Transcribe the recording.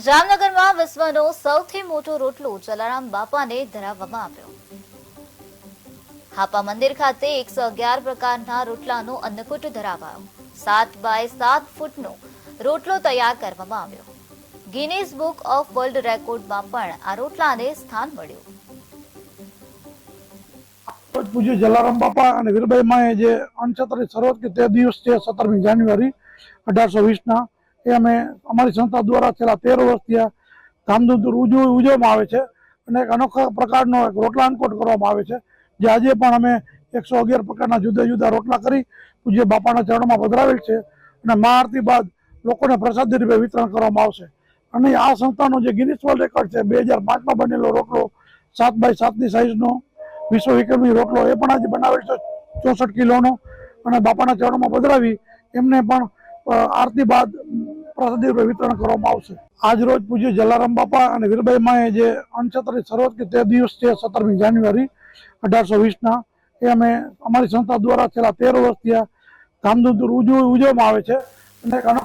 જામનગરમાં વિશ્વનો સૌથી મોટો રોટલો જલારામ બાપાને ધરાવવામાં આવ્યો। હાપા મંદિર ખાતે 111 પ્રકારના રોટલાનો અન્નકૂટ ધરાવાયો। 7 બાય 7 ફૂટનો રોટલો તૈયાર કરવામાં આવ્યો। ગિનીઝ બુક ઓફ વર્લ્ડ રેકોર્ડમાં પણ આ રોટલાને સ્થાન મળ્યું। પૂજ્ય જલારામ બાપા અને વીરબાઈ માએ જે અન્નછત્રની શરૂઆત કરી તે દિવસ છે 17મી જાન્યુઆરી 1820 એ અમે અમારી સંસ્થા દ્વારા છેલ્લા 13 વર્ષથી ધામધૂમથી ઉજવવામાં આવે છે અને એક અનોખા પ્રકારનો એક રોટલા અન્નકૂટ કરવામાં આવે છે, જે આજે પણ અમે 111 પ્રકારના જુદા જુદા રોટલા કરી પૂજ્ય બાપાના ચરણોમાં પધરાવેલ છે અને મહાઆરતી બાદ લોકોને પ્રસાદી રૂપે વિતરણ કરવામાં આવશે। અને આ સંસ્થાનો જે ગિનીસ વર્લ્ડ રેકોર્ડ છે 2005માં બનેલો રોટલો 7 બાય 7ની સાઈઝનો વિશ્વ વિક્રમી રોટલો એ પણ આજે બનાવેલ છે 64 કિલોનો અને બાપાના ચરણોમાં પધરાવી એમને પણ આરતી બાદ પ્રસાદી રૂપે વિતરણ કરવામાં આવશે। આજ રોજ પૂજ્ય જલારામ બાપા અને વીરબાઈ માએ જે અન્નછત્રની શરૂઆત કરી તે દિવસ છે 17મી જાન્યુઆરી 1820 એ અમે અમારી સંસ્થા દ્વારા છેલ્લા 13 વર્ષથી ધામધૂમથી ઉજવવામાં આવે છે અને એક